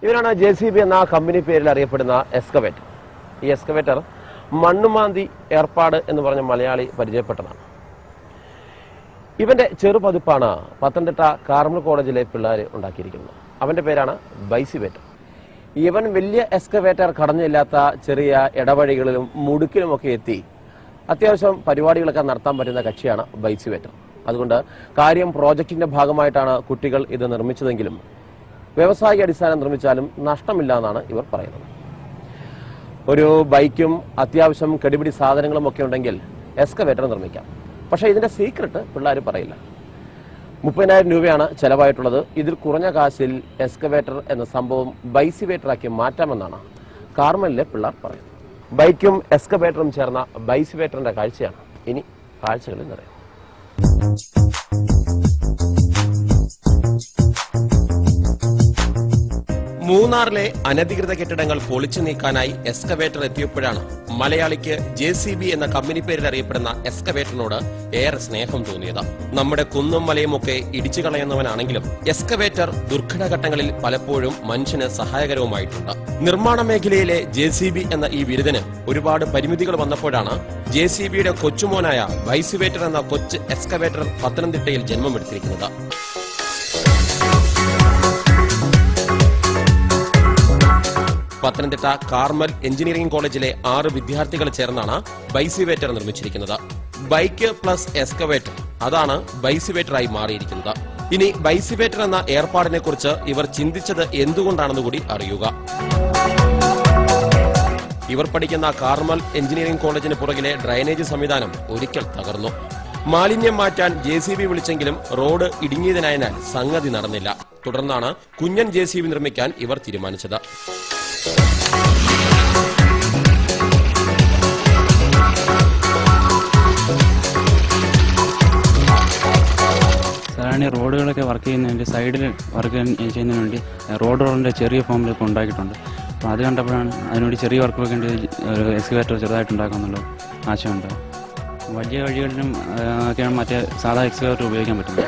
ഇവരാണ് JCB എന്ന company പേരിൽ അറിയപ്പെടുന്ന എക്സ്കവേറ്റർ. ഈ എക്സ്കവേറ്റർ മണ്ണുമാന്തി ഏർപ്പാട് എന്ന് പറഞ്ഞ മലയാളി പരിചയപ്പെട്ടതാണ്. ഇവന്റെ ചെറുപതിപ്പാണ് പത്തനംതിട്ട കാർമൽ കോളേജിലെ പിള്ളേർ ഉണ്ടാക്കിയിരിക്കുന്നത്. അവന്റെ പേരാണ് ബൈസിവേറ്റർ. ഇവൻ വലിയ എക്സ്കവേറ്റർ കടഞ്ഞില്ലാത്ത ചെറിയ ഇടവഴികളിലും മുടുക്കിലുമൊക്കെ എത്തി അത്യാവശ്യം പരിപാടികളൊക്കെ നടത്താൻ പറ്റുന്ന കക്ഷിയാണ് ബൈസിവേറ്റർ. അതുകൊണ്ട് കാര്യം പ്രോജക്റ്റിന്റെ ഭാഗമായിട്ടാണ് കുട്ടികൾ ഇത് നിർമ്മിച്ചതെങ്കിലും വ്യവസായിക അടിസ്ഥാനം നിർമ്മിച്ചാലും നഷ്ടമില്ല എന്നാണ് ഇവർ പറയുന്നത്. ഒരു ബൈക്കും അത്യാവശ്യം കെടിപിടി സാധനങ്ങളും ഒക്കെ ഉണ്ടെങ്കിൽ എക്സ്കവേറ്റർ നിർമ്മിക്കാം. പക്ഷേ ഇതിന്റെ സീക്രട്ട് പിള്ളേർ പറയില്ല. 30,000 രൂപയാണ് ചെലവായിട്ടുള്ളത്. ഇതിൽ കുറഞ്ഞ കാശിൽ എക്സ്കവേറ്റർ എന്ന സംഭവം ബൈസിവേറ്ററാക്കി മാറ്റാമെന്നാണ് കാർമലിലെ പിള്ളേർ പറയുന്നത്. ബൈക്കും എക്സ്കവേറ്ററും ചേർന്ന ബൈസിവേറ്ററിന്റെ കാഴ്ചയാണ് ഇനി കാഴ്ചകളിൽ നിറയുന്നത്. മൂന്നാറിലെ അനധികൃത കെട്ടിടങ്ങൾ പൊളിച്ചു നീക്കാനായി എക്സ്കവേറ്റർ എത്തിയപ്പോഴാണ് മലയാളിക്ക് JCB എന്ന കമ്പനി പേരിൽ അറിയപ്പെടുന്ന എക്സ്കവേറ്ററിനോട് ഏറെ സ്നേഹം തോന്നിയത്. നമ്മുടെ കുന്നും മലയും ഒക്കെ ഇടിച്ചു കളയുന്നവനാണെങ്കിലും എക്സ്കവേറ്റർ ദുർഘടഘട്ടങ്ങളിൽ പലപ്പോഴും മനുഷ്യന് സഹായകരവുമായിട്ടുണ്ട്. നിർമ്മാണ മേഖലയിലെ JCB എന്ന ഈ ബിരുദന് ഒരുപാട് പരിമിതികൾ വന്നപ്പോഴാണ് JCBയുടെ കൊച്ചുമോനായ ബൈസിവേറ്റർ എന്ന കൊച്ചു എക്സ്കവേറ്റർ പത്തനംതിട്ടയിൽ ജന്മമെടുത്തിരിക്കുന്നത്. പത്തനംതിട്ട കാർമൽ എഞ്ചിനീയറിംഗ് കോളേജിലെ 6 വിദ്യാർത്ഥികൾ ചേർന്നാണ് ബൈസിവേറ്റർ നിർമ്മിച്ചിരിക്കുന്നത്. ബൈക്ക് പ്ലസ് എക്സ്കവേറ്റർ, അതാണ് ബൈസിവേറ്ററായി മാറിയിരിക്കുന്നത്. ഇനി ബൈസിവേറ്റർ എന്ന ഏർപ്പാടിനെ കുറിച്ച് ഇവർ ചിന്തിച്ചത് എന്തുകൊണ്ടാണെന്ന് കൂടി അറിയുക. ഇവർ പഠിക്കുന്ന കാർമൽ എഞ്ചിനീയറിംഗ് കോളേജിന് പുറകിലെ ഡ്രൈനേജ് സംവിധാനം ഒരിക്കൽ തകർന്നു. മാലിന്യം മാറ്റാൻ JCB വിളിച്ചെങ്കിലും റോഡ് ഇടുങ്ങിയതിനായതിനാൽ സംഗതി നടന്നില്ല. തുടർന്നാണ് കുഞ്ഞൻ JCB നിർമ്മിക്കാൻ ഇവർ തീരുമാനിച്ചത്. സാധാരണ റോഡുകളൊക്കെ വർക്ക് ചെയ്യുന്നതിൻ്റെ സൈഡിൽ വർക്ക് ചെയ്യുന്നതിന് വേണ്ടി റോഡിൻ്റെ ചെറിയ ഫോമിലൊക്കെ ഉണ്ടാക്കിയിട്ടുണ്ട്. അപ്പോൾ അത് കണ്ടപ്പോഴാണ് അതിനുവേണ്ടി ചെറിയ വർക്കൊക്കെ വേണ്ടി ഒരു എക്സ്കവേറ്റർ ചെറുതായിട്ട് ഉണ്ടാക്കാമെന്നുള്ള ആശയമുണ്ട്. വലിയ വഴികളിലും ഒക്കെയാണ് മറ്റേ സാധാ എക്സ്കവേറ്റർ ഉപയോഗിക്കാൻ പറ്റുന്നത്.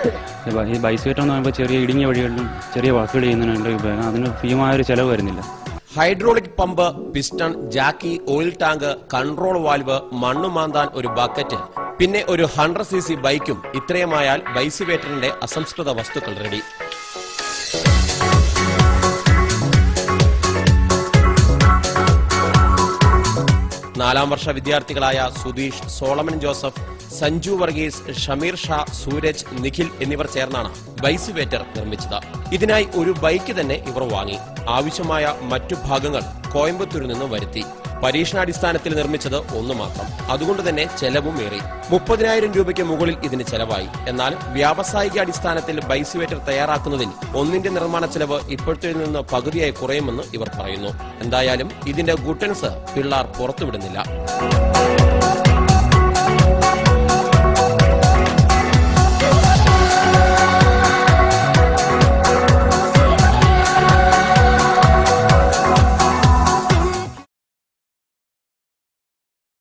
ഈ ബൈസിവേറ്റർ എന്ന് പറയുമ്പോൾ ചെറിയ ഇടുങ്ങിയ വഴികളിലും ചെറിയ വർക്കുകൾ ചെയ്യുന്നതിന് വേണ്ടി ഉപയോഗിക്കാം. അതിന് ഭീമമായൊരു ചെലവ് വരുന്നില്ല. ഹൈഡ്രോളിക് പമ്പ്, പിസ്റ്റൺ, ജാക്കി, ഓയിൽ ടാങ്ക്, കൺട്രോൾ വാൽവ്, മണ്ണു മാന്താൻ ഒരു ബക്കറ്റ്, പിന്നെ ഒരു 100cc ബൈക്കും ഇത്രയുമായാൽ ബൈസിവേറ്ററിന്റെ അസംസ്കൃത വസ്തുക്കൾ റെഡി. നാലാം വർഷ വിദ്യാർത്ഥികളായ സുധീഷ്, സോളമൻ ജോസഫ്, സഞ്ജു വർഗീസ്, ഷമീർ ഷാ, സൂരജ്, നിഖിൽ എന്നിവർ ചേർന്നാണ് ബൈസിവേറ്റർ നിർമ്മിച്ചത്. ഇതിനായി ഒരു ബൈക്ക് തന്നെ ഇവർ വാങ്ങി. ആവശ്യമായ മറ്റു ഭാഗങ്ങൾ കോയമ്പത്തൂരിൽ നിന്ന് വരുത്തി. പരീക്ഷണാടിസ്ഥാനത്തിൽ നിർമ്മിച്ചത് 1 മാത്രം. അതുകൊണ്ട് തന്നെ ചെലവും ഏറി. 30,000 രൂപയ്ക്ക് മുകളിൽ ഇതിന് ചെലവായി. എന്നാൽ വ്യാവസായിക അടിസ്ഥാനത്തിൽ ബൈസിവേറ്റർ തയ്യാറാക്കുന്നതിൽ ഒന്നിന്റെ നിർമ്മാണ ചെലവ് ഇപ്പോഴത്തെ നിന്ന് പകുതിയായി കുറയുമെന്ന് ഇവർ പറയുന്നു. എന്തായാലും ഇതിന്റെ ഗുട്ടൻസ് പിള്ളേർ പുറത്തുവിടുന്നില്ല.